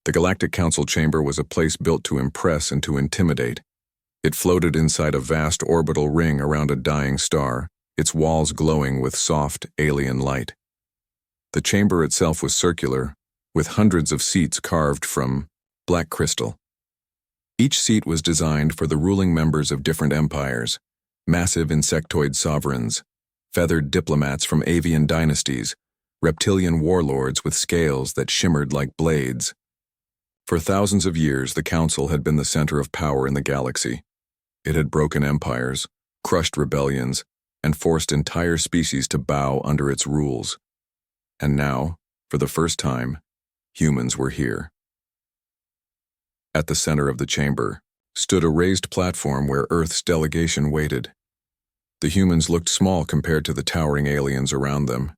The Galactic Council chamber was a place built to impress and to intimidate. It floated inside a vast orbital ring around a dying star, its walls glowing with soft, alien light. The chamber itself was circular, with hundreds of seats carved from black crystal. Each seat was designed for the ruling members of different empires, massive insectoid sovereigns, feathered diplomats from avian dynasties, reptilian warlords with scales that shimmered like blades. For thousands of years, the Council had been the center of power in the galaxy. It had broken empires, crushed rebellions, and forced entire species to bow under its rules. And now, for the first time, humans were here. At the center of the chamber stood a raised platform where Earth's delegation waited. The humans looked small compared to the towering aliens around them.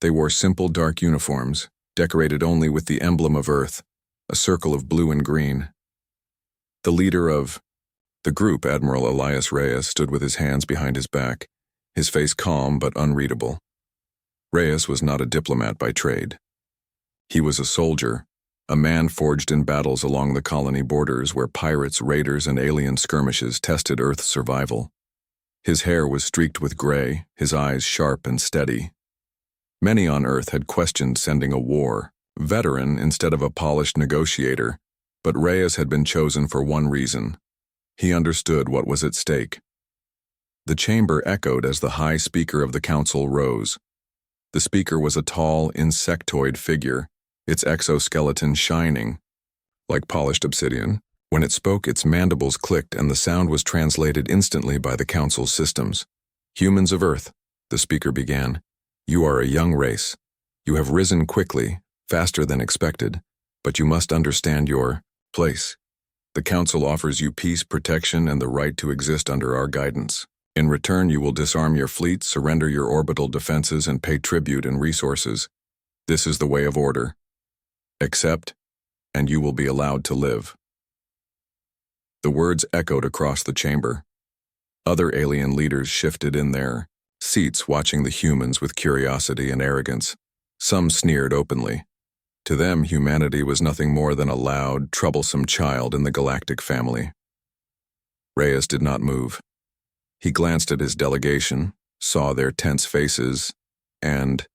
They wore simple dark uniforms, decorated only with the emblem of Earth, a circle of blue and green. The leader of the group, Admiral Elias Reyes, stood with his hands behind his back, his face calm but unreadable. Reyes was not a diplomat by trade. He was a soldier, a man forged in battles along the colony borders where pirates, raiders, and alien skirmishes tested Earth's survival. His hair was streaked with gray, his eyes sharp and steady. Many on Earth had questioned sending a war veteran instead of a polished negotiator, but Reyes had been chosen for one reason. He understood what was at stake. The chamber echoed as the high speaker of the council rose. The speaker was a tall, insectoid figure, its exoskeleton shining like polished obsidian. When it spoke, its mandibles clicked and the sound was translated instantly by the council's systems. "Humans of Earth," the speaker began, "you are a young race. You have risen quickly, faster than expected, but you must understand your place. The Council offers you peace, protection, and the right to exist under our guidance. In return, you will disarm your fleet, surrender your orbital defenses, and pay tribute and resources. This is the way of order. Accept, and you will be allowed to live." The words echoed across the chamber. Other alien leaders shifted in their seats, watching the humans with curiosity and arrogance. Some sneered openly. To them, humanity was nothing more than a loud, troublesome child in the galactic family. Reyes did not move. He glanced at his delegation, saw their tense faces, and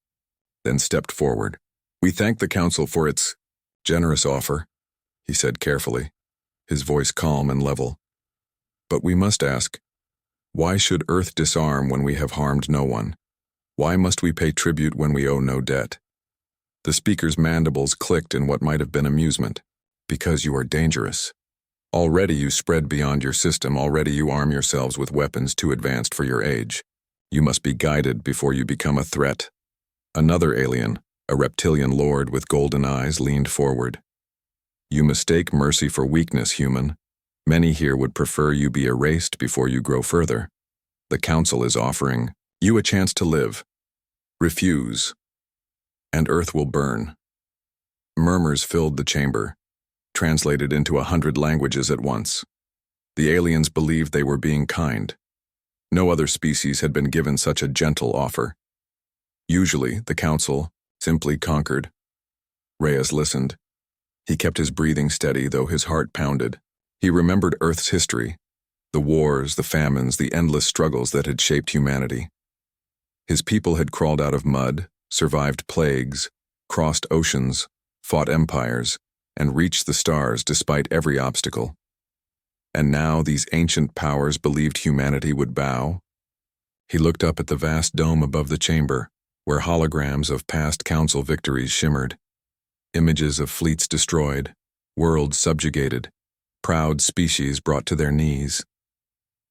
then stepped forward. "We thank the Council for its generous offer," he said carefully, his voice calm and level. "But we must ask, why should Earth disarm when we have harmed no one? Why must we pay tribute when we owe no debt?" The speaker's mandibles clicked in what might have been amusement. "Because you are dangerous. Already you spread beyond your system, already you arm yourselves with weapons too advanced for your age. You must be guided before you become a threat." Another alien, a reptilian lord with golden eyes, leaned forward. "You mistake mercy for weakness, human. Many here would prefer you be erased before you grow further. The Council is offering you a chance to live. Refuse, and Earth will burn." Murmurs filled the chamber, translated into 100 languages at once. The aliens believed they were being kind. No other species had been given such a gentle offer. Usually, the Council simply conquered. Reyes listened. He kept his breathing steady, though his heart pounded. He remembered Earth's history, the wars, the famines, the endless struggles that had shaped humanity. His people had crawled out of mud, survived plagues, crossed oceans, fought empires, and reached the stars despite every obstacle. And now these ancient powers believed humanity would bow? He looked up at the vast dome above the chamber, where holograms of past council victories shimmered. Images of fleets destroyed, worlds subjugated, proud species brought to their knees.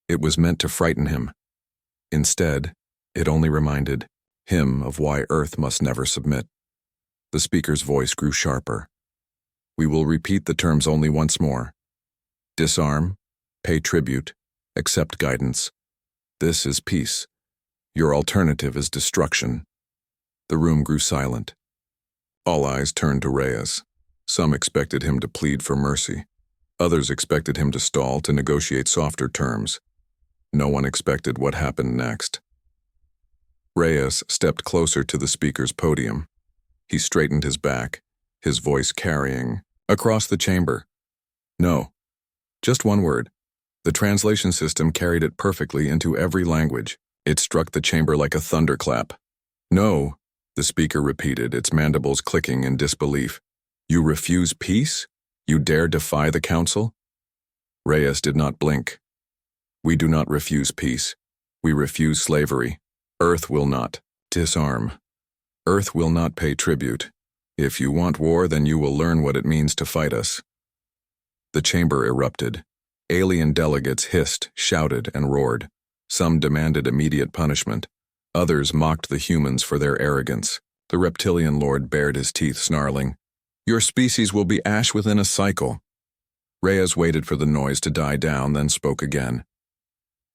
It was meant to frighten him. Instead, it only reminded him of why Earth must never submit. The speaker's voice grew sharper. "We will repeat the terms only once more. Disarm, pay tribute, accept guidance. This is peace. Your alternative is destruction." The room grew silent. All eyes turned to Reyes. Some expected him to plead for mercy. Others expected him to stall, to negotiate softer terms. No one expected what happened next. Reyes stepped closer to the speaker's podium. He straightened his back, his voice carrying Across the chamber. No. Just one word. The translation system carried it perfectly into every language. It struck the chamber like a thunderclap. No, the speaker repeated, its mandibles clicking in disbelief. You refuse peace? You dare defy the council? Reyes did not blink. We do not refuse peace. We refuse slavery. Earth will not disarm. Earth will not pay tribute. If you want war, then you will learn what it means to fight us. The chamber erupted. Alien delegates hissed, shouted, and roared. Some demanded immediate punishment. Others mocked the humans for their arrogance. The reptilian lord bared his teeth, snarling, "Your species will be ash within a cycle." Reyes waited for the noise to die down, then spoke again.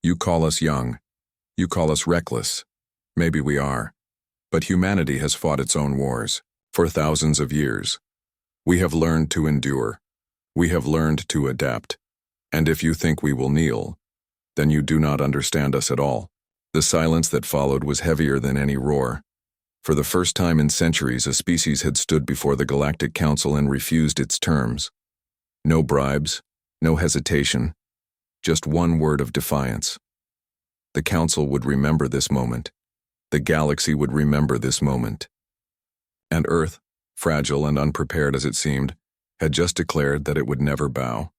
You call us young. You call us reckless. Maybe we are. But humanity has fought its own wars for thousands of years. We have learned to endure. We have learned to adapt. And if you think we will kneel, then you do not understand us at all. The silence that followed was heavier than any roar. For the first time in centuries, a species had stood before the Galactic Council and refused its terms. No bribes, no hesitation, just one word of defiance. The Council would remember this moment. The galaxy would remember this moment. And Earth, fragile and unprepared as it seemed, had just declared that it would never bow.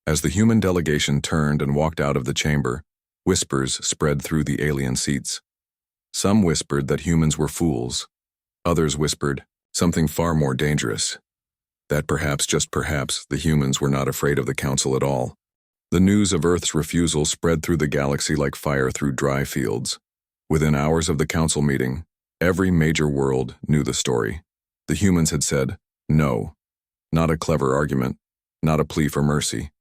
As the human delegation turned and walked out of the chamber, whispers spread through the alien seats. Some whispered that humans were fools. Others whispered something far more dangerous. That perhaps, just perhaps, the humans were not afraid of the Council at all. The news of Earth's refusal spread through the galaxy like fire through dry fields. Within hours of the Council meeting, every major world knew the story. The humans had said, no. Not a clever argument, not a plea for mercy.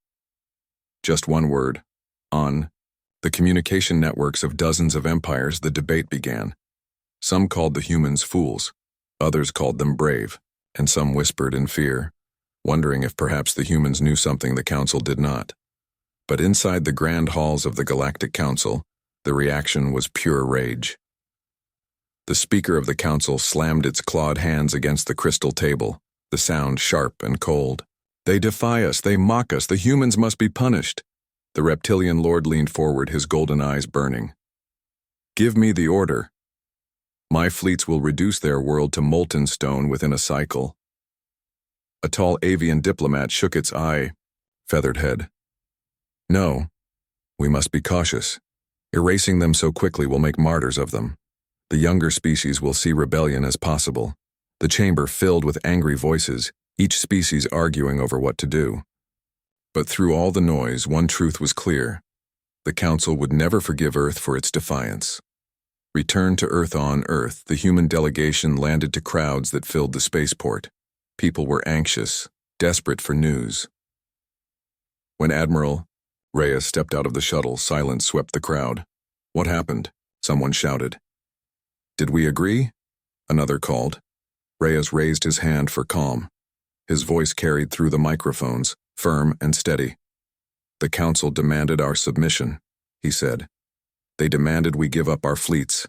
Just one word, on. The communication networks of dozens of empires, the debate began. Some called the humans fools, others called them brave, and some whispered in fear, wondering if perhaps the humans knew something the Council did not. But inside the grand halls of the Galactic Council, the reaction was pure rage. The Speaker of the Council slammed its clawed hands against the crystal table, the sound sharp and cold. They defy us, they mock us, the humans must be punished. The reptilian lord leaned forward, his golden eyes burning. Give me the order. My fleets will reduce their world to molten stone within a cycle. A tall avian diplomat shook its feathered head. No, we must be cautious. Erasing them so quickly will make martyrs of them. The younger species will see rebellion as possible. The chamber filled with angry voices, each species arguing over what to do. But through all the noise, one truth was clear. The Council would never forgive Earth for its defiance. Returned to Earth on Earth, the human delegation landed to crowds that filled the spaceport. People were anxious, desperate for news. When Admiral Reyes stepped out of the shuttle, silence swept the crowd. What happened? Someone shouted. Did we agree? Another called. Reyes raised his hand for calm. His voice carried through the microphones, firm and steady. The Council demanded our submission, he said. They demanded we give up our fleets,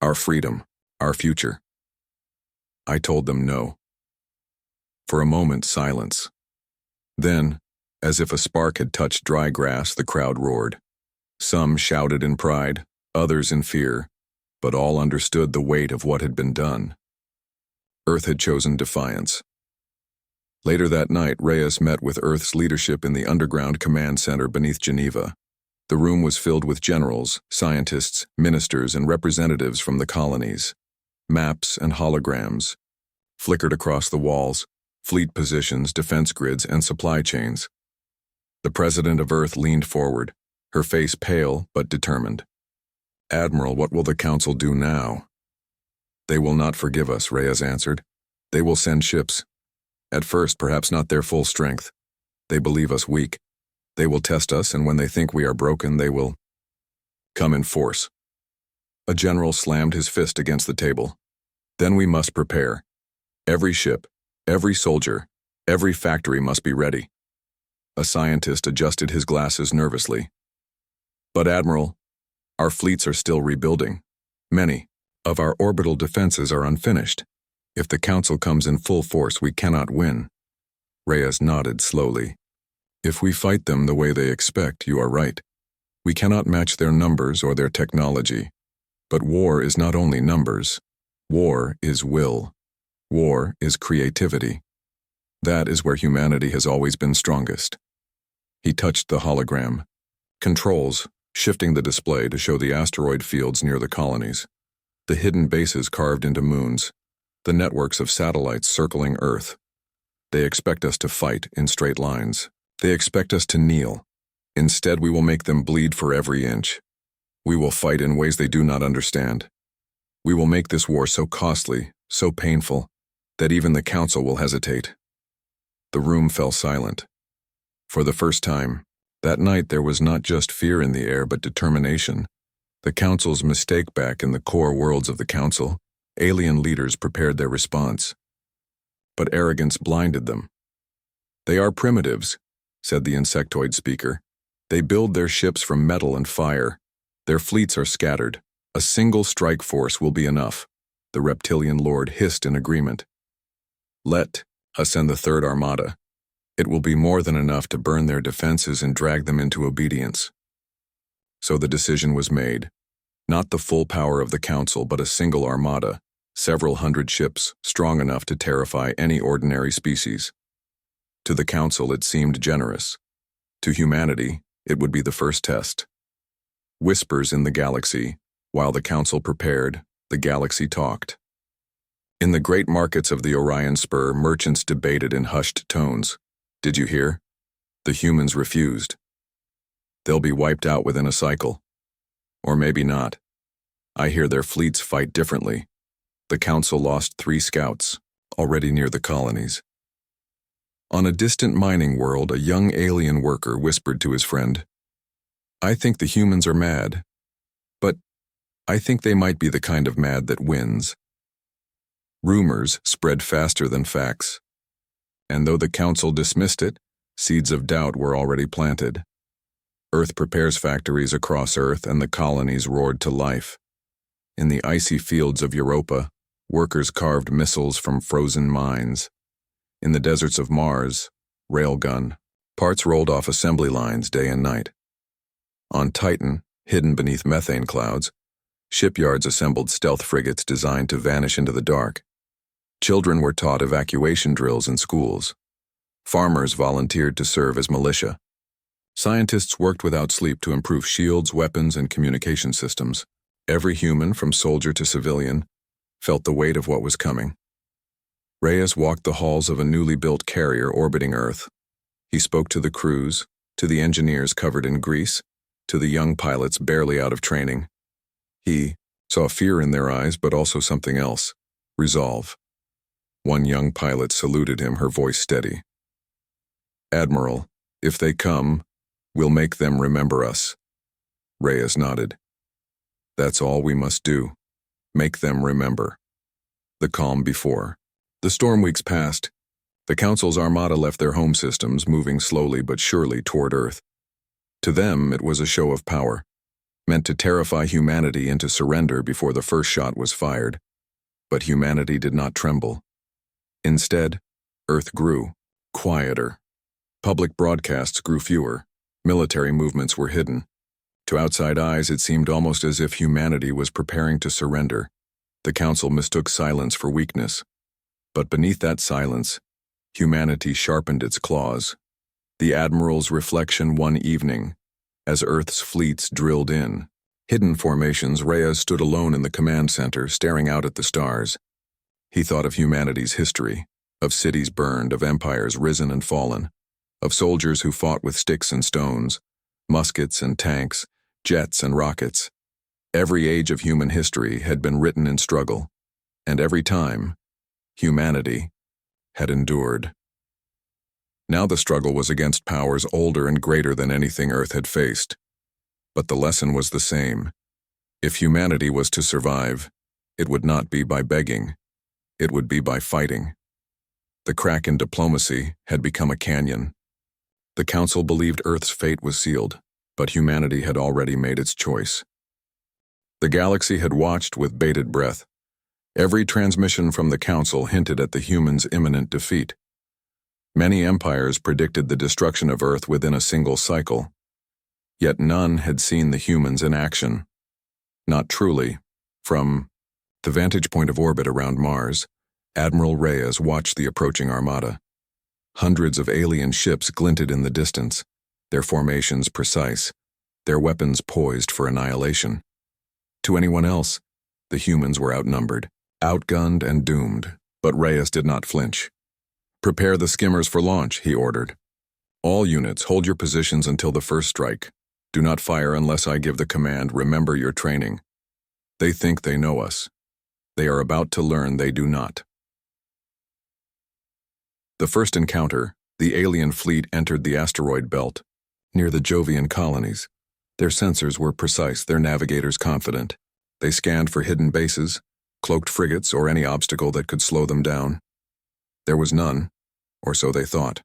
our freedom, our future. I told them no. For a moment, silence. Then, as if a spark had touched dry grass, the crowd roared. Some shouted in pride, others in fear, but all understood the weight of what had been done. Earth had chosen defiance. Later that night, Reyes met with Earth's leadership in the underground command center beneath Geneva. The room was filled with generals, scientists, ministers, and representatives from the colonies. Maps and holograms flickered across the walls, fleet positions, defense grids, and supply chains. The President of Earth leaned forward, her face pale but determined. Admiral, what will the Council do now? They will not forgive us, Reyes answered. They will send ships. At first, perhaps not their full strength. They believe us weak. They will test us, and when they think we are broken, they will come in force. A general slammed his fist against the table. Then we must prepare. Every ship, every soldier, every factory must be ready. A scientist adjusted his glasses nervously. But Admiral, our fleets are still rebuilding. Many of our orbital defenses are unfinished. If the Council comes in full force, we cannot win. Reyes nodded slowly. If we fight them the way they expect, you are right. We cannot match their numbers or their technology. But war is not only numbers. War is will. War is creativity. That is where humanity has always been strongest. He touched the hologram. Controls, shifting the display to show the asteroid fields near the colonies. The hidden bases carved into moons. The networks of satellites circling Earth. They expect us to fight in straight lines. They expect us to kneel. Instead, we will make them bleed for every inch. We will fight in ways they do not understand. We will make this war so costly, so painful, that even the Council will hesitate. The room fell silent. For the first time, that night there was not just fear in the air but determination. The Council's mistake back in the core worlds of the Council, alien leaders prepared their response. But arrogance blinded them. They are primitives, said the insectoid speaker. They build their ships from metal and fire. Their fleets are scattered. A single strike force will be enough, the reptilian lord hissed in agreement. Let us send the third armada. It will be more than enough to burn their defenses and drag them into obedience. So the decision was made. Not the full power of the Council, but a single armada, several hundred ships, strong enough to terrify any ordinary species. To the Council it seemed generous. To humanity, it would be the first test. Whispers in the galaxy. While the Council prepared, the galaxy talked. In the great markets of the Orion Spur, merchants debated in hushed tones. Did you hear? The humans refused. They'll be wiped out within a cycle. Or maybe not. I hear their fleets fight differently. The Council lost 3 scouts, already near the colonies. On a distant mining world, a young alien worker whispered to his friend, I think the humans are mad. But I think they might be the kind of mad that wins. Rumors spread faster than facts. And though the Council dismissed it, seeds of doubt were already planted. Earth prepares factories across Earth, and the colonies roared to life. In the icy fields of Europa, workers carved missiles from frozen mines. In the deserts of Mars, railgun, parts rolled off assembly lines day and night. On Titan, hidden beneath methane clouds, shipyards assembled stealth frigates designed to vanish into the dark. Children were taught evacuation drills in schools. Farmers volunteered to serve as militia. Scientists worked without sleep to improve shields, weapons, and communication systems. Every human, from soldier to civilian, felt the weight of what was coming. Reyes walked the halls of a newly built carrier orbiting Earth. He spoke to the crews, to the engineers covered in grease, to the young pilots barely out of training. He saw fear in their eyes, but also something else, resolve. One young pilot saluted him, her voice steady. Admiral, if they come, we'll make them remember us. Reyes nodded. That's all we must do. Make them remember. The calm before. The storm weeks passed. The Council's armada left their home systems, moving slowly but surely toward Earth. To them, it was a show of power, meant to terrify humanity into surrender before the first shot was fired. But humanity did not tremble. Instead, Earth grew, quieter. Public broadcasts grew fewer. Military movements were hidden. To outside eyes, it seemed almost as if humanity was preparing to surrender. The Council mistook silence for weakness. But beneath that silence, humanity sharpened its claws. The Admiral's reflection one evening, as Earth's fleets drilled in. Hidden formations, Reyes stood alone in the command center, staring out at the stars. He thought of humanity's history, of cities burned, of empires risen and fallen, of soldiers who fought with sticks and stones, muskets and tanks, jets and rockets. Every age of human history had been written in struggle, and every time, humanity had endured. Now the struggle was against powers older and greater than anything Earth had faced. But the lesson was the same. If humanity was to survive, it would not be by begging. It would be by fighting. The crack in diplomacy had become a canyon. The Council believed Earth's fate was sealed, but humanity had already made its choice. The galaxy had watched with bated breath. Every transmission from the Council hinted at the humans' imminent defeat. Many empires predicted the destruction of Earth within a single cycle, yet none had seen the humans in action. Not truly. From the vantage point of orbit around Mars, Admiral Reyes watched the approaching armada. Hundreds of alien ships glinted in the distance, their formations precise, their weapons poised for annihilation. To anyone else, the humans were outnumbered, outgunned and doomed, but Reyes did not flinch. "Prepare the skimmers for launch," he ordered. "All units, hold your positions until the first strike. Do not fire unless I give the command. Remember your training. They think they know us. They are about to learn they do not." The first encounter, the alien fleet entered the asteroid belt, near the Jovian colonies. Their sensors were precise, their navigators confident. They scanned for hidden bases, cloaked frigates, or any obstacle that could slow them down. There was none, or so they thought.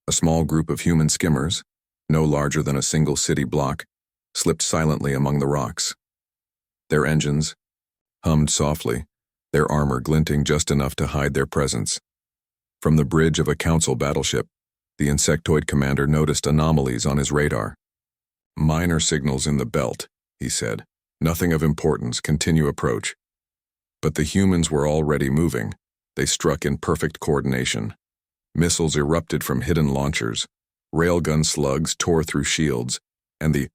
A small group of human skimmers, no larger than a single city block, slipped silently among the rocks. Their engines hummed softly, their armor glinting just enough to hide their presence. From the bridge of a council battleship, the insectoid commander noticed anomalies on his radar. "Minor signals in the belt," he said. "Nothing of importance. Continue approach." But the humans were already moving. They struck in perfect coordination. Missiles erupted from hidden launchers. Railgun slugs tore through shields, and the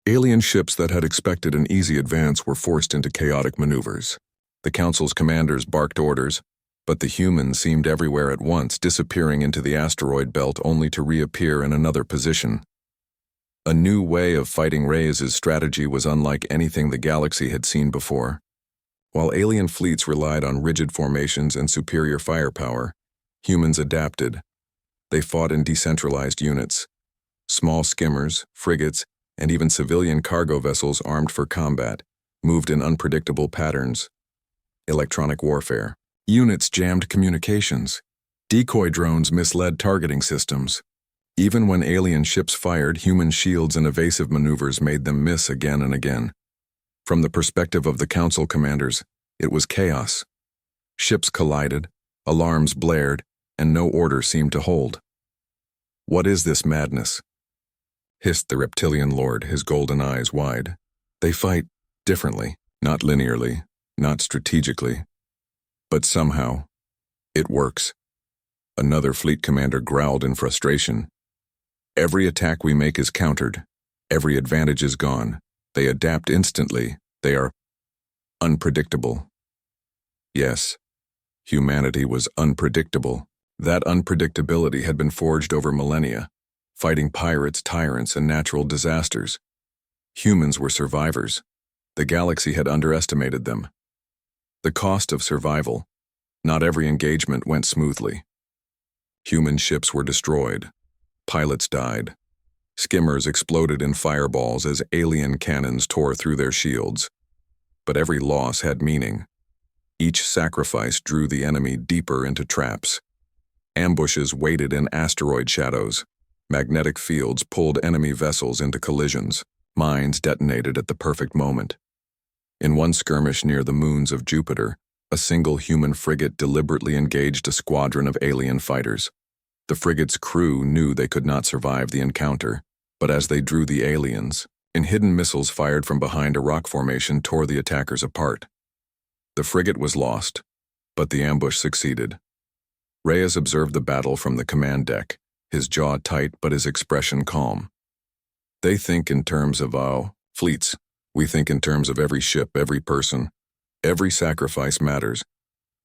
alien ships that had expected an easy advance were forced into chaotic maneuvers. The council's commanders barked orders, but the humans seemed everywhere at once, disappearing into the asteroid belt only to reappear in another position. A new way of fighting Reyes' strategy was unlike anything the galaxy had seen before. While alien fleets relied on rigid formations and superior firepower, humans adapted. They fought in decentralized units. Small skimmers, frigates, and even civilian cargo vessels armed for combat moved in unpredictable patterns. Electronic warfare. Units jammed communications. Decoy drones misled targeting systems. Even when alien ships fired, human shields and evasive maneuvers made them miss again and again. From the perspective of the council commanders, it was chaos. Ships collided, alarms blared, and no order seemed to hold. "What is this madness?" hissed the reptilian lord, his golden eyes wide. "They fight differently, not linearly, not strategically. But somehow, it works." Another fleet commander growled in frustration. "Every attack we make is countered. Every advantage is gone. They adapt instantly. They are unpredictable." Yes, humanity was unpredictable. That unpredictability had been forged over millennia, fighting pirates, tyrants, and natural disasters. Humans were survivors. The galaxy had underestimated them. The cost of survival. Not every engagement went smoothly. Human ships were destroyed. Pilots died. Skimmers exploded in fireballs as alien cannons tore through their shields. But every loss had meaning. Each sacrifice drew the enemy deeper into traps. Ambushes waited in asteroid shadows. Magnetic fields pulled enemy vessels into collisions. Mines detonated at the perfect moment. In one skirmish near the moons of Jupiter, a single human frigate deliberately engaged a squadron of alien fighters. The frigate's crew knew they could not survive the encounter, but as they drew the aliens, hidden missiles fired from behind a rock formation tore the attackers apart. The frigate was lost, but the ambush succeeded. Reyes observed the battle from the command deck, his jaw tight but his expression calm. "They think in terms of our fleets. We think in terms of every ship, every person. Every sacrifice matters.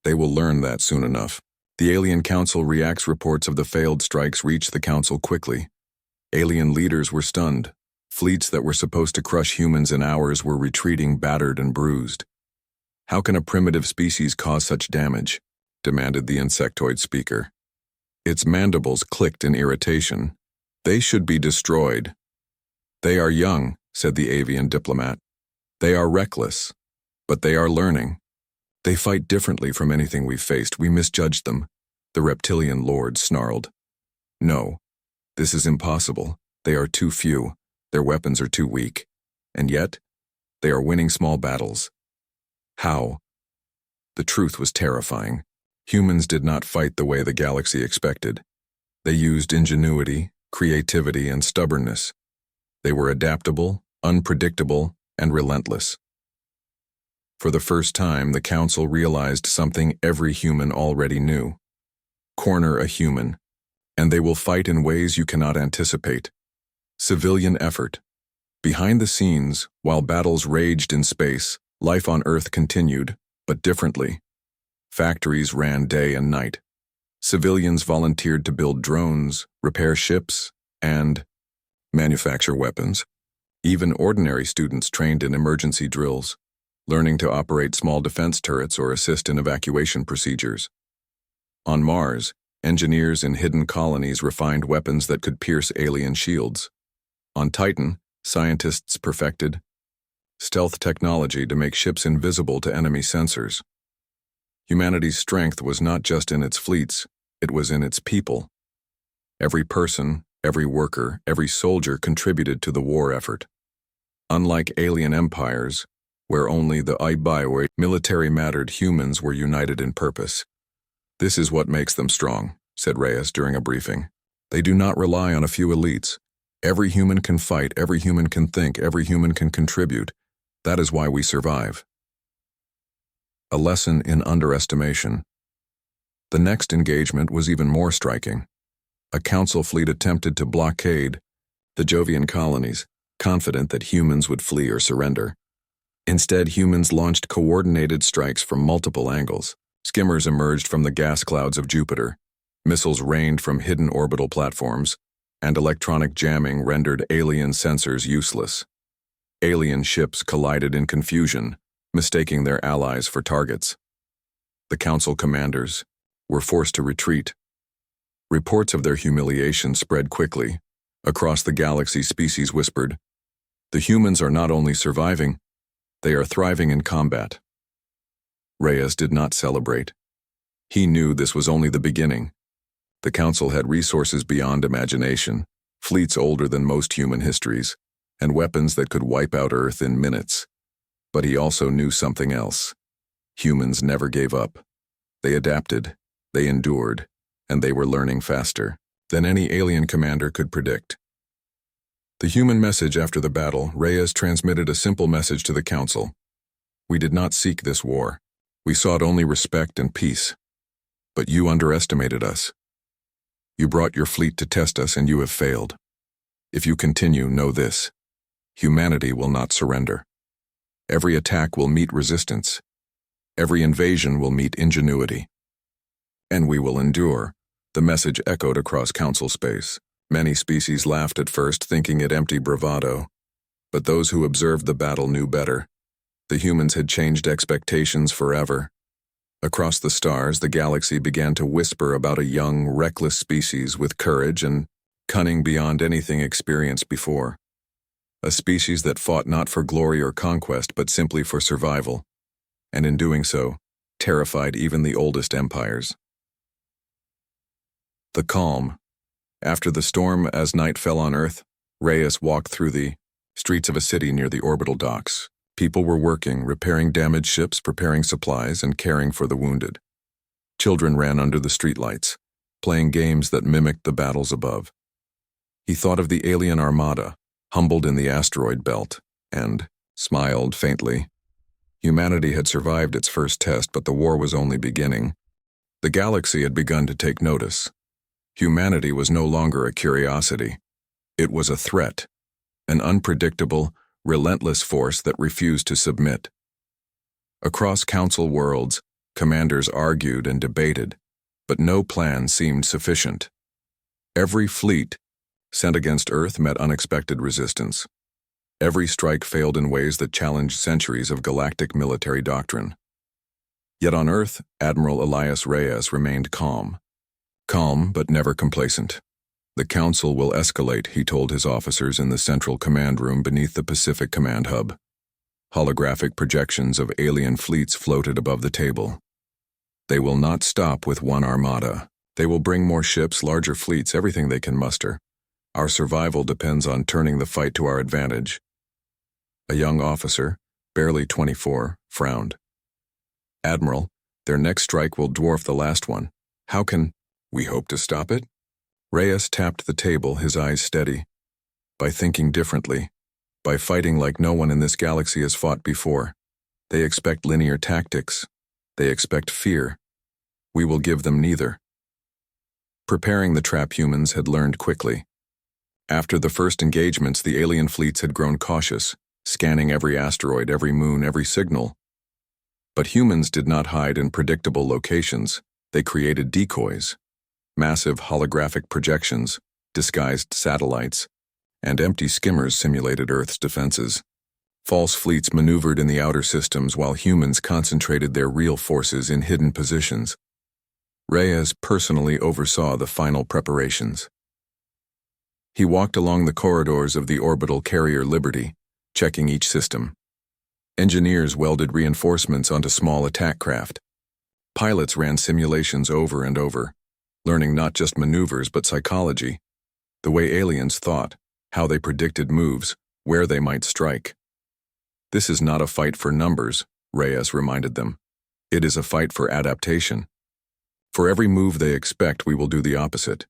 They will learn that soon enough." The Alien Council reacts. Reports of the failed strikes reached the Council quickly. Alien leaders were stunned. Fleets that were supposed to crush humans in hours were retreating, battered and bruised. "How can a primitive species cause such damage?" demanded the insectoid speaker. Its mandibles clicked in irritation. "They should be destroyed." "They are young," said the avian diplomat. "They are reckless, but they are learning. They fight differently from anything we've faced. We misjudged them," the reptilian lord snarled. "No, this is impossible. They are too few. Their weapons are too weak. And yet, they are winning small battles." How? The truth was terrifying. Humans did not fight the way the galaxy expected. They used ingenuity, creativity, and stubbornness. They were adaptable, unpredictable, and relentless. For the first time, the Council realized something every human already knew. Corner a human, and they will fight in ways you cannot anticipate. Civilian effort. Behind the scenes, while battles raged in space, life on Earth continued, but differently. Factories ran day and night. Civilians volunteered to build drones, repair ships, and manufacture weapons. Even ordinary students trained in emergency drills, learning to operate small defense turrets or assist in evacuation procedures. On Mars, engineers in hidden colonies refined weapons that could pierce alien shields. On Titan, scientists perfected stealth technology to make ships invisible to enemy sensors. Humanity's strength was not just in its fleets, it was in its people. Every person, every worker, every soldier contributed to the war effort. Unlike alien empires, where only the HFY military mattered, humans were united in purpose. This is what makes them strong, said Reyes during a briefing. They do not rely on a few elites. Every human can fight, every human can think, every human can contribute. That is why we survive. A lesson in underestimation. The next engagement was even more striking. A council fleet attempted to blockade the Jovian colonies, confident that humans would flee or surrender. Instead, humans launched coordinated strikes from multiple angles. Skimmers emerged from the gas clouds of Jupiter. Missiles rained from hidden orbital platforms, and electronic jamming rendered alien sensors useless. Alien ships collided in confusion, mistaking their allies for targets. The council commanders were forced to retreat. Reports of their humiliation spread quickly. Across the galaxy, species whispered, "The humans are not only surviving, they are thriving in combat." Reyes did not celebrate. He knew this was only the beginning. The Council had resources beyond imagination, fleets older than most human histories, and weapons that could wipe out Earth in minutes. But he also knew something else. Humans never gave up. They adapted, they endured, and they were learning faster than any alien commander could predict. The human message after the battle, Reyes transmitted a simple message to the Council. We did not seek this war. We sought only respect and peace. But you underestimated us. You brought your fleet to test us, and you have failed. If you continue, know this: humanity will not surrender. Every attack will meet resistance. Every invasion will meet ingenuity. And we will endure. The message echoed across Council space. Many species laughed at first, thinking it empty bravado. But those who observed the battle knew better. The humans had changed expectations forever. Across the stars, the galaxy began to whisper about a young, reckless species with courage and cunning beyond anything experienced before. A species that fought not for glory or conquest, but simply for survival. And in doing so, terrified even the oldest empires. The calm. After the storm, as night fell on Earth, Reyes walked through the streets of a city near the orbital docks. People were working, repairing damaged ships, preparing supplies, and caring for the wounded. Children ran under the streetlights, playing games that mimicked the battles above. He thought of the alien armada, humbled in the asteroid belt, and smiled faintly. Humanity had survived its first test, but the war was only beginning. The galaxy had begun to take notice. Humanity was no longer a curiosity. It was a threat, an unpredictable, relentless force that refused to submit. Across Council worlds, commanders argued and debated, but no plan seemed sufficient. Every fleet sent against Earth met unexpected resistance. Every strike failed in ways that challenged centuries of galactic military doctrine. Yet on Earth, Admiral Elias Reyes remained calm. Calm, but never complacent. The Council will escalate, he told his officers in the central command room beneath the Pacific Command Hub. Holographic projections of alien fleets floated above the table. They will not stop with one armada. They will bring more ships, larger fleets, everything they can muster. Our survival depends on turning the fight to our advantage. A young officer, barely 24, frowned. Admiral, their next strike will dwarf the last one. How can we hope to stop it? Reyes tapped the table, his eyes steady. By thinking differently, by fighting like no one in this galaxy has fought before. They expect linear tactics. They expect fear. We will give them neither. Preparing the trap, humans had learned quickly. After the first engagements, the alien fleets had grown cautious, scanning every asteroid, every moon, every signal. But humans did not hide in predictable locations. They created decoys, massive holographic projections, disguised satellites, and empty skimmers simulated Earth's defenses. False fleets maneuvered in the outer systems while humans concentrated their real forces in hidden positions. Reyes personally oversaw the final preparations. He walked along the corridors of the orbital carrier Liberty, checking each system. Engineers welded reinforcements onto small attack craft. Pilots ran simulations over and over, learning not just maneuvers but psychology, the way aliens thought, how they predicted moves, where they might strike. This is not a fight for numbers, Reyes reminded them. It is a fight for adaptation. For every move they expect, we will do the opposite.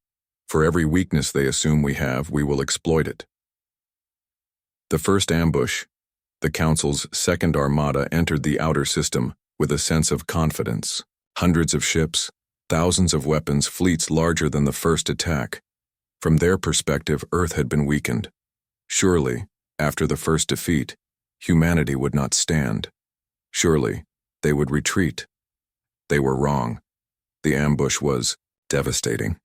For every weakness they assume we have, we will exploit it. The first ambush, the Council's second armada, entered the outer system with a sense of confidence. Hundreds of ships, thousands of weapons, fleets larger than the first attack. From their perspective, Earth had been weakened. Surely, after the first defeat, humanity would not stand. Surely, they would retreat. They were wrong. The ambush was devastating.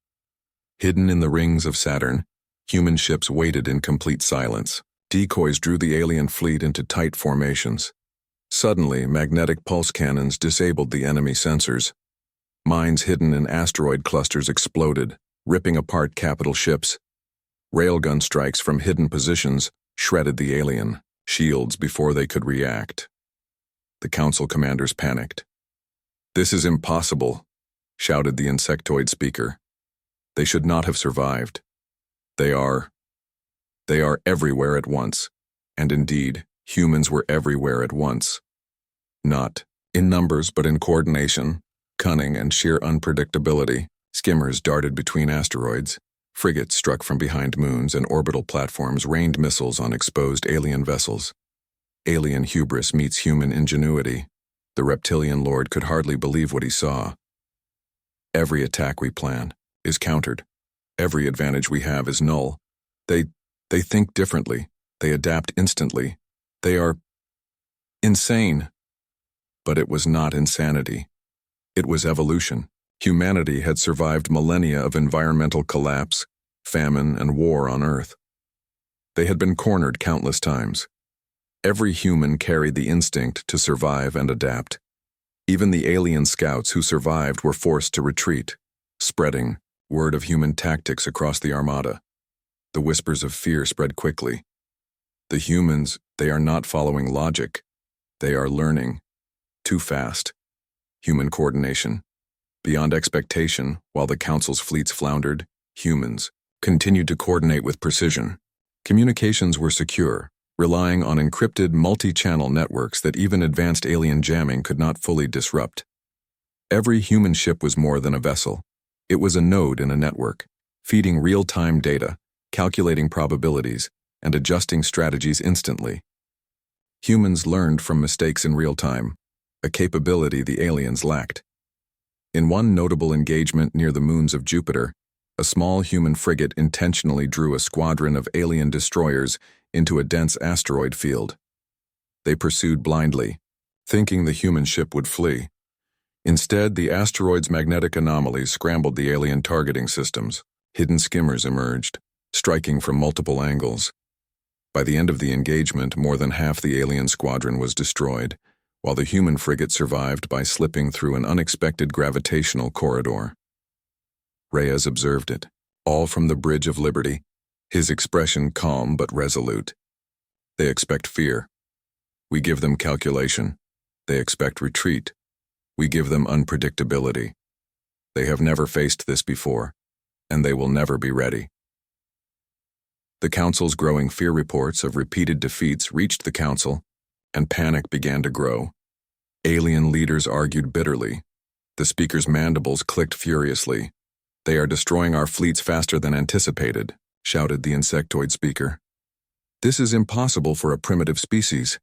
Hidden in the rings of Saturn, human ships waited in complete silence. Decoys drew the alien fleet into tight formations. Suddenly, magnetic pulse cannons disabled the enemy sensors. Mines hidden in asteroid clusters exploded, ripping apart capital ships. Railgun strikes from hidden positions shredded the alien shields before they could react. The Council commanders panicked. "This is impossible," shouted the insectoid speaker. "They should not have survived. They are everywhere at once." And indeed, humans were everywhere at once. Not in numbers, but in coordination, cunning, and sheer unpredictability. Skimmers darted between asteroids. Frigates struck from behind moons, and orbital platforms rained missiles on exposed alien vessels. Alien hubris meets human ingenuity. The reptilian lord could hardly believe what he saw. Every attack we plan is countered. Every advantage we have is null. They think differently. They adapt instantly. They are insane. But it was not insanity. It was evolution. Humanity had survived millennia of environmental collapse, famine, and war on Earth. They had been cornered countless times. Every human carried the instinct to survive and adapt. Even the alien scouts who survived were forced to retreat, spreading word of human tactics across the armada. The whispers of fear spread quickly. The humans, they are not following logic. They are learning. Too fast. Human coordination. Beyond expectation, while the Council's fleets floundered, humans continued to coordinate with precision. Communications were secure, relying on encrypted multi-channel networks that even advanced alien jamming could not fully disrupt. Every human ship was more than a vessel. It was a node in a network, feeding real-time data, calculating probabilities, and adjusting strategies instantly. Humans learned from mistakes in real time, a capability the aliens lacked. In one notable engagement near the moons of Jupiter, a small human frigate intentionally drew a squadron of alien destroyers into a dense asteroid field. They pursued blindly, thinking the human ship would flee. Instead, the asteroid's magnetic anomalies scrambled the alien targeting systems. Hidden skimmers emerged, striking from multiple angles. By the end of the engagement, more than half the alien squadron was destroyed, while the human frigate survived by slipping through an unexpected gravitational corridor. Reyes observed it, all from the Bridge of Liberty, his expression calm but resolute. They expect fear. We give them calculation. They expect retreat. We give them unpredictability. They have never faced this before, and they will never be ready. The Council's growing fear reports of repeated defeats reached the Council, and panic began to grow. Alien leaders argued bitterly. The speaker's mandibles clicked furiously. They are destroying our fleets faster than anticipated, shouted the insectoid speaker. This is impossible for a primitive species.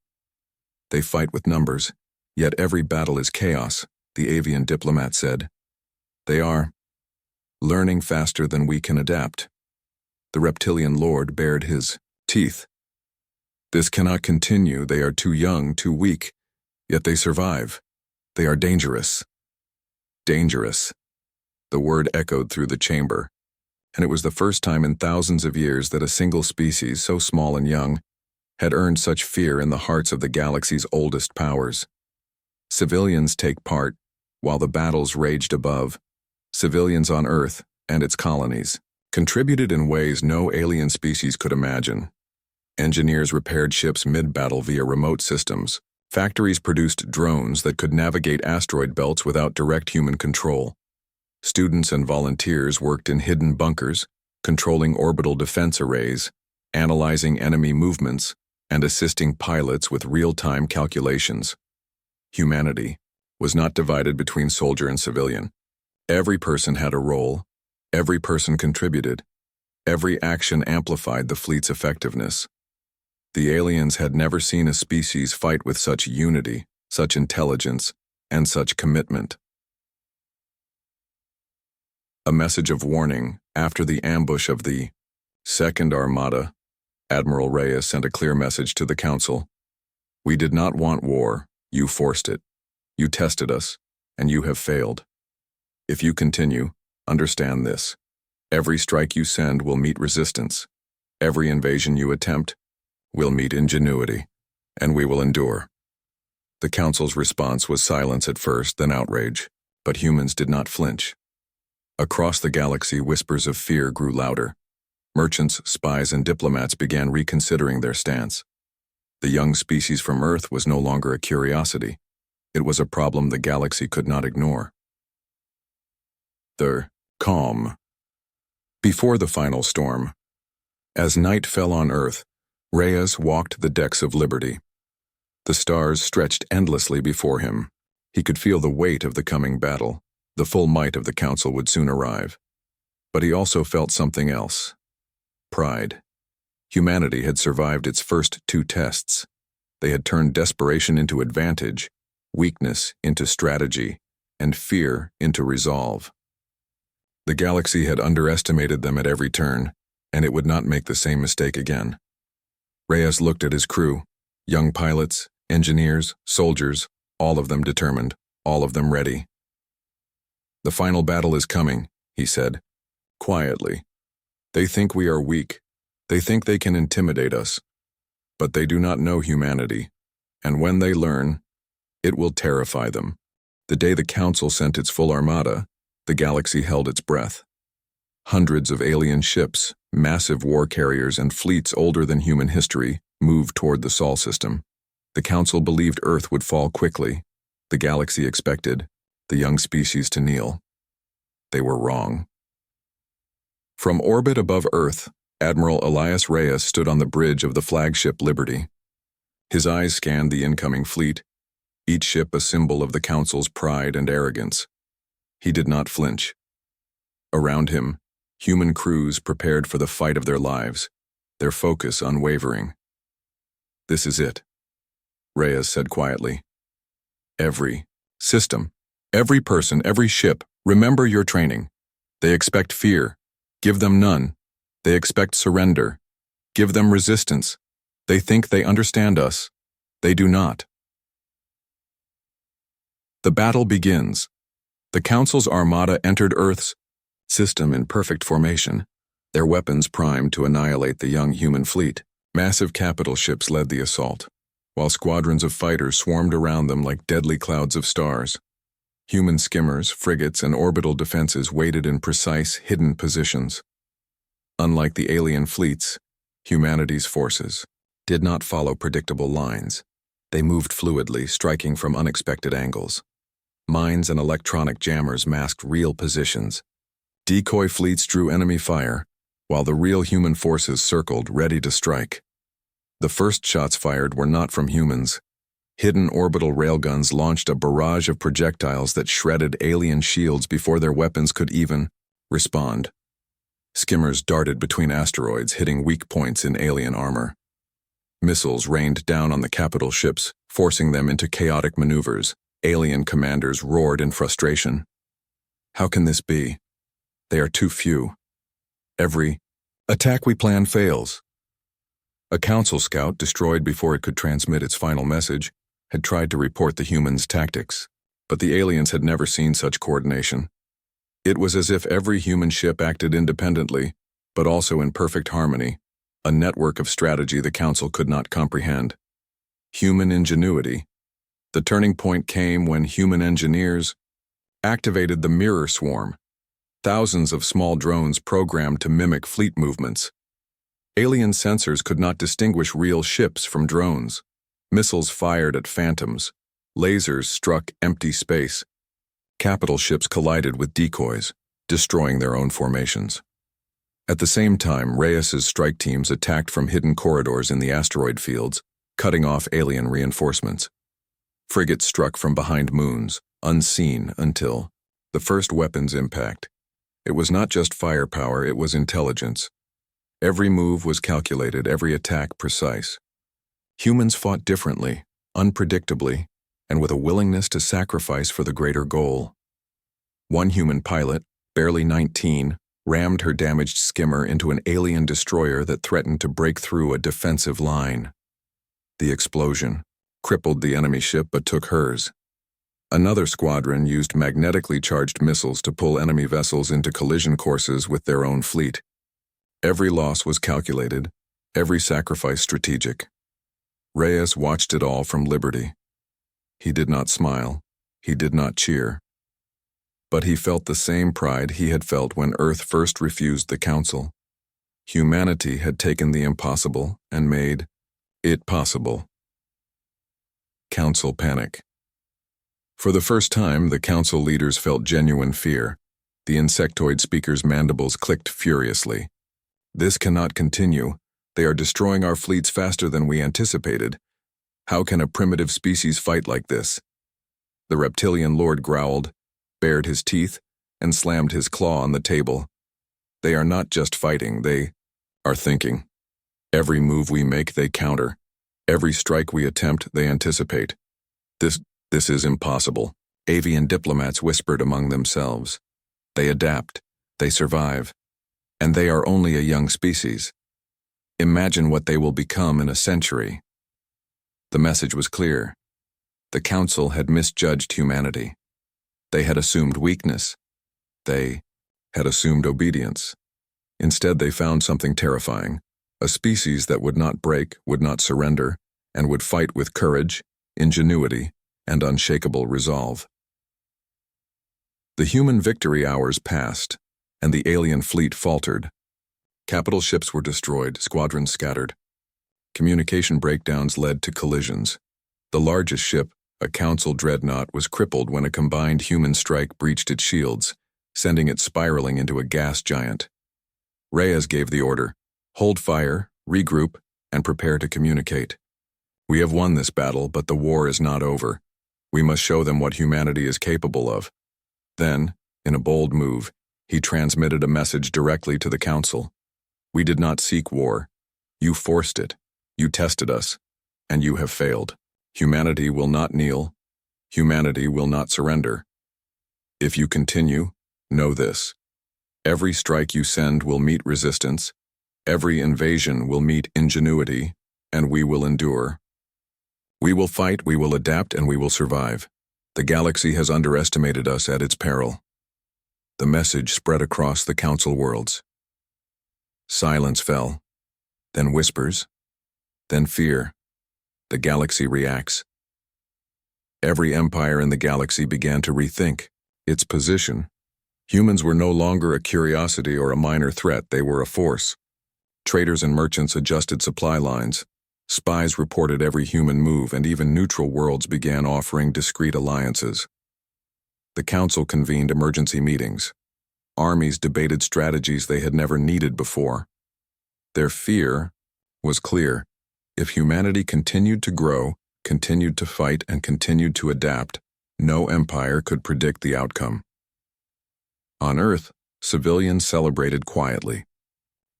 They fight with numbers, yet every battle is chaos, the avian diplomat said. They are learning faster than we can adapt. The reptilian lord bared his teeth. This cannot continue. They are too young, too weak, yet they survive. They are dangerous. Dangerous. The word echoed through the chamber, and it was the first time in thousands of years that a single species, so small and young, had earned such fear in the hearts of the galaxy's oldest powers. Civilians take part, while the battles raged above. Civilians on Earth and its colonies contributed in ways no alien species could imagine. Engineers repaired ships mid-battle via remote systems. Factories produced drones that could navigate asteroid belts without direct human control. Students and volunteers worked in hidden bunkers, controlling orbital defense arrays, analyzing enemy movements, and assisting pilots with real-time calculations. Humanity was not divided between soldier and civilian. Every person had a role. Every person contributed. Every action amplified the fleet's effectiveness. The aliens had never seen a species fight with such unity, such intelligence, and such commitment. A message of warning after the ambush of the Second Armada, Admiral Reyes sent a clear message to the Council. We did not want war. You forced it. You tested us, and you have failed. If you continue, understand this. Every strike you send will meet resistance. Every invasion you attempt will meet ingenuity, and we will endure. The Council's response was silence at first, then outrage, but humans did not flinch. Across the galaxy, whispers of fear grew louder. Merchants, spies, and diplomats began reconsidering their stance. The young species from Earth was no longer a curiosity. It was a problem the galaxy could not ignore. The calm. Before the final storm, as night fell on Earth, Reyes walked the decks of Liberty. The stars stretched endlessly before him. He could feel the weight of the coming battle. The full might of the Council would soon arrive. But he also felt something else. Pride. Humanity had survived its first two tests. They had turned desperation into advantage, weakness into strategy, and fear into resolve. The galaxy had underestimated them at every turn, and it would not make the same mistake again. Reyes looked at his crew, young pilots, engineers, soldiers, all of them determined, all of them ready. The final battle is coming, he said, quietly. They think we are weak. They think they can intimidate us. But they do not know humanity, and when they learn, it will terrify them. The day the Council sent its full armada, the galaxy held its breath. Hundreds of alien ships, massive war carriers, and fleets older than human history moved toward the Sol system. The Council believed Earth would fall quickly. The galaxy expected the young species to kneel. They were wrong. From orbit above Earth, Admiral Elias Reyes stood on the bridge of the flagship Liberty. His eyes scanned the incoming fleet, each ship a symbol of the Council's pride and arrogance. He did not flinch. Around him, human crews prepared for the fight of their lives, their focus unwavering. This is it, Reyes said quietly. Every system, every person, every ship, remember your training. They expect fear. Give them none. They expect surrender. Give them resistance. They think they understand us. They do not. The battle begins. The Council's armada entered Earth's system in perfect formation, their weapons primed to annihilate the young human fleet. Massive capital ships led the assault, while squadrons of fighters swarmed around them like deadly clouds of stars. Human skimmers, frigates, and orbital defenses waited in precise, hidden positions. Unlike the alien fleets, humanity's forces did not follow predictable lines. They moved fluidly, striking from unexpected angles. Mines and electronic jammers masked real positions. Decoy fleets drew enemy fire, while the real human forces circled, ready to strike. The first shots fired were not from humans. Hidden orbital railguns launched a barrage of projectiles that shredded alien shields before their weapons could even Respond. Skimmers darted between asteroids, hitting weak points in alien armor. Missiles rained down on the capital ships, forcing them into chaotic maneuvers. Alien commanders roared in frustration. How can this be? They are too few. Every attack we plan fails. A council scout, destroyed before it could transmit its final message, had tried to report the humans' tactics, but the aliens had never seen such coordination. It was as if every human ship acted independently, but also in perfect harmony, a network of strategy the council could not comprehend. Human ingenuity. The turning point came when human engineers activated the mirror swarm, thousands of small drones programmed to mimic fleet movements. Alien sensors could not distinguish real ships from drones. Missiles fired at phantoms. Lasers struck empty space. Capital ships collided with decoys, destroying their own formations. At the same time, Reyes's strike teams attacked from hidden corridors in the asteroid fields, cutting off alien reinforcements. Frigates struck from behind moons, unseen until the first weapon's impact. It was not just firepower, it was intelligence. Every move was calculated, every attack precise. Humans fought differently, unpredictably, and with a willingness to sacrifice for the greater goal. One human pilot, barely 19, rammed her damaged skimmer into an alien destroyer that threatened to break through a defensive line. The explosion crippled the enemy ship but took hers. Another squadron used magnetically charged missiles to pull enemy vessels into collision courses with their own fleet. Every loss was calculated, every sacrifice strategic. Reyes watched it all from Liberty. He did not smile, he did not cheer. But he felt the same pride he had felt when Earth first refused the Council. Humanity had taken the impossible and made it possible. Council panic. For the first time, the Council leaders felt genuine fear. The insectoid speaker's mandibles clicked furiously. This cannot continue. They are destroying our fleets faster than we anticipated. How can a primitive species fight like this? The reptilian lord growled, bared his teeth, and slammed his claw on the table. They are not just fighting, they are thinking. Every move we make, they counter. Every strike we attempt, they anticipate. This is impossible, avian diplomats whispered among themselves. They adapt, they survive, and they are only a young species. Imagine what they will become in a century. The message was clear. The Council had misjudged humanity. They had assumed weakness. They had assumed obedience. Instead, they found something terrifying, a species that would not break, would not surrender, and would fight with courage, ingenuity, and unshakable resolve. The human victory hours passed, and the alien fleet faltered. Capital ships were destroyed, squadrons scattered. Communication breakdowns led to collisions. The largest ship, a Council dreadnought, was crippled when a combined human strike breached its shields, sending it spiraling into a gas giant. Reyes gave the order, hold fire, regroup, and prepare to communicate. We have won this battle, but the war is not over. We must show them what humanity is capable of. Then, in a bold move, he transmitted a message directly to the Council. We did not seek war. You forced it. You tested us. And you have failed. Humanity will not kneel. Humanity will not surrender. If you continue, know this. Every strike you send will meet resistance. Every invasion will meet ingenuity, and we will endure. We will fight, we will adapt, and we will survive. The galaxy has underestimated us at its peril. The message spread across the Council worlds. Silence fell, then whispers, then fear. The galaxy reacts. Every empire in the galaxy began to rethink its position. Humans were no longer a curiosity or a minor threat, they were a force. Traders and merchants adjusted supply lines. Spies reported every human move, and even neutral worlds began offering discreet alliances. The Council convened emergency meetings. Armies debated strategies they had never needed before. Their fear was clear. If humanity continued to grow, continued to fight, and continued to adapt, no empire could predict the outcome. On Earth, Civilians celebrated quietly.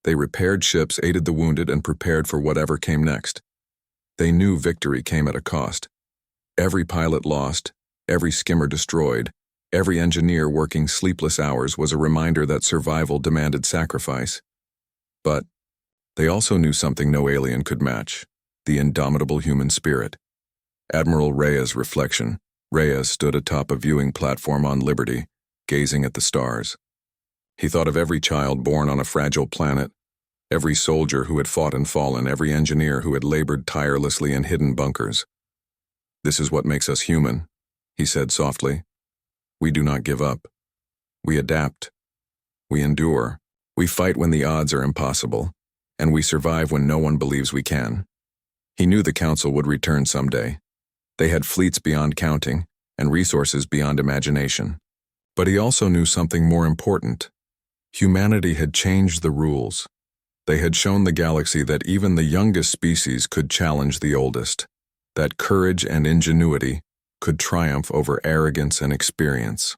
They repaired ships, aided the wounded, and prepared for whatever came next. They knew victory came at a cost. Every pilot lost, every skimmer destroyed, every engineer working sleepless hours was a reminder that survival demanded sacrifice. But they also knew something no alien could match: the indomitable human spirit. Admiral Reyes' reflection. Reyes stood atop a viewing platform on Liberty, gazing at the stars. He thought of every child born on a fragile planet, every soldier who had fought and fallen, every engineer who had labored tirelessly in hidden bunkers. "This is what makes us human," he said softly. "We do not give up. We adapt. We endure. We fight when the odds are impossible, and we survive when no one believes we can." He knew the Council would return someday. They had fleets beyond counting and resources beyond imagination. But he also knew something more important. Humanity had changed the rules. They had shown the galaxy that even the youngest species could challenge the oldest, that courage and ingenuity could triumph over arrogance and experience.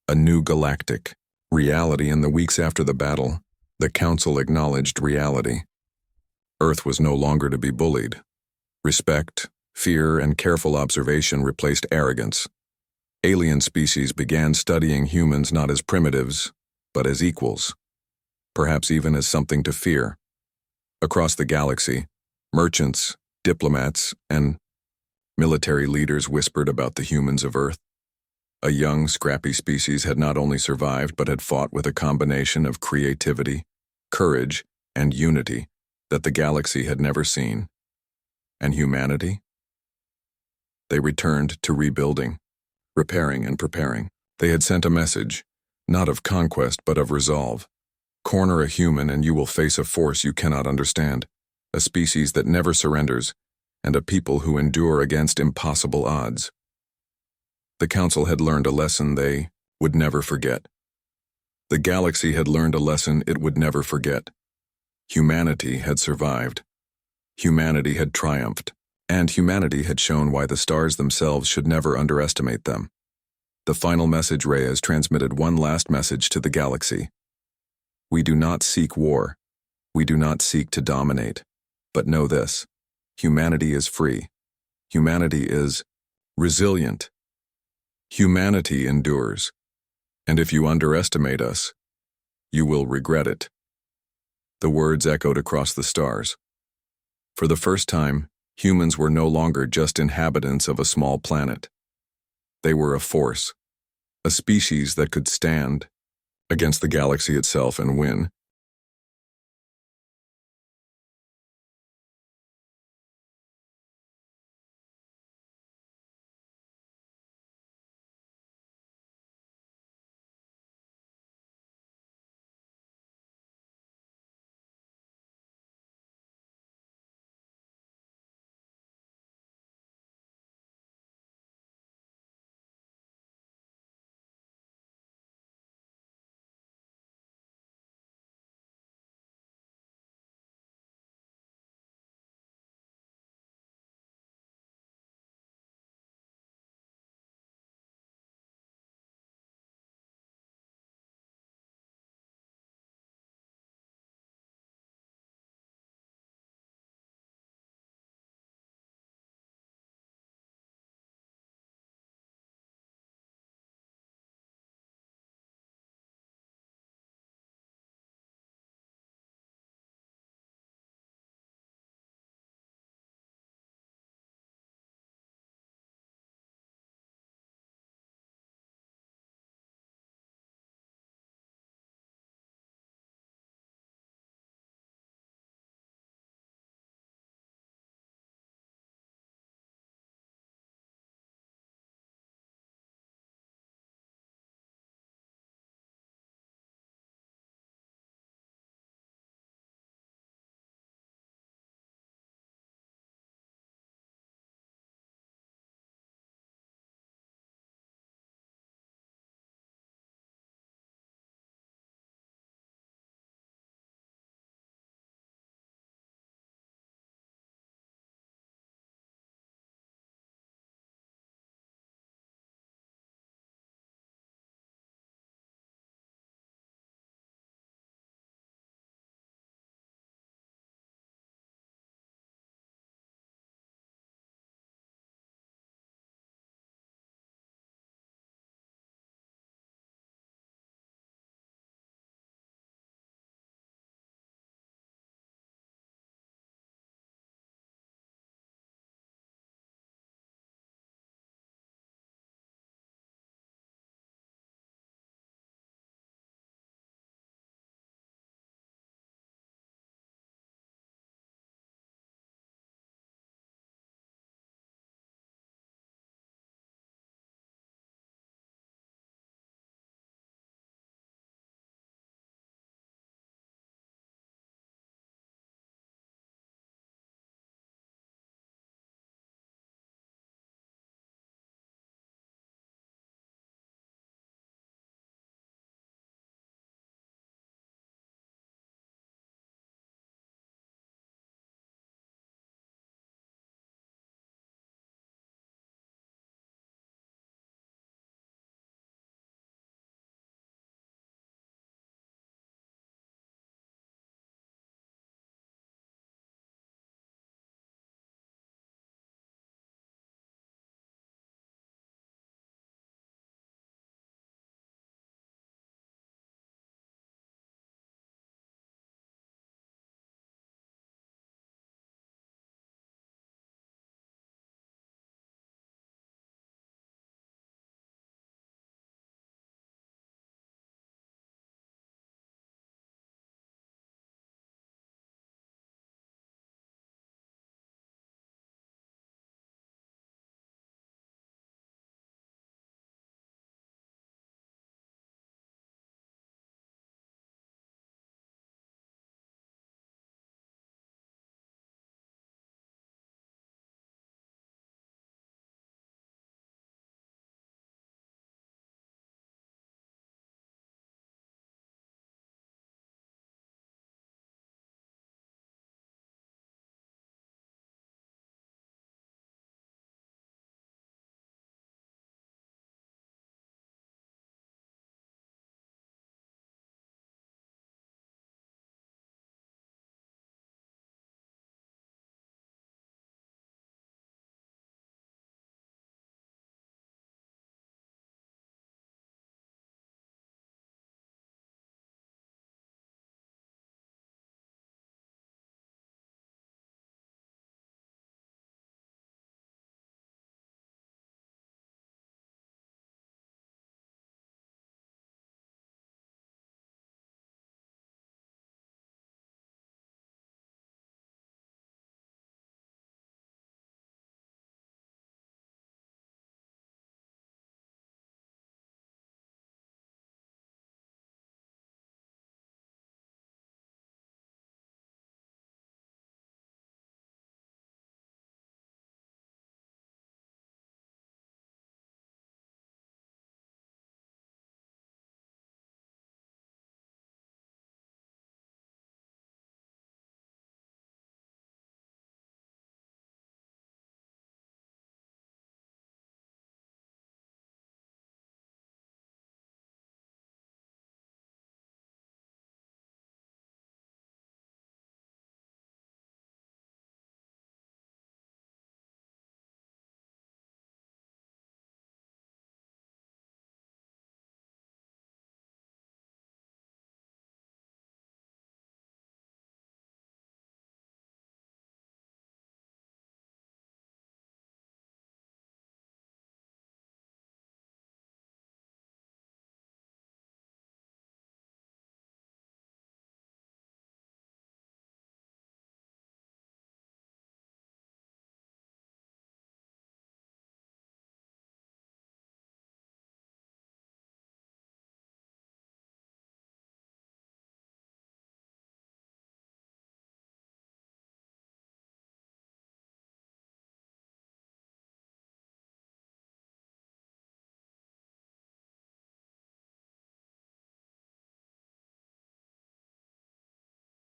A new galactic reality. In the weeks after the battle, the Council acknowledged reality. Earth was no longer to be bullied. Respect, fear, and careful observation replaced arrogance. Alien species began studying humans not as primitives, but as equals, perhaps even as something to fear. Across the galaxy, merchants, diplomats, and military leaders whispered about the humans of Earth. A young, scrappy species had not only survived but had fought with a combination of creativity, courage, and unity that the galaxy had never seen. And humanity? They returned to rebuilding, repairing, and preparing. They had sent a message, not of conquest but of resolve. Corner a human and you will face a force you cannot understand, a species that never surrenders, and a people who endure against impossible odds. The Council had learned a lesson they would never forget. The galaxy had learned a lesson it would never forget. Humanity had survived. Humanity had triumphed. And humanity had shown why the stars themselves should never underestimate them. The final message. Reyes transmitted one last message to the galaxy. "We do not seek war. We do not seek to dominate. But know this: humanity is free. Humanity is resilient. Humanity endures. And if you underestimate us, you will regret it." The words echoed across the stars. For the first time, humans were no longer just inhabitants of a small planet. They were a force, a species that could stand against the galaxy itself and win.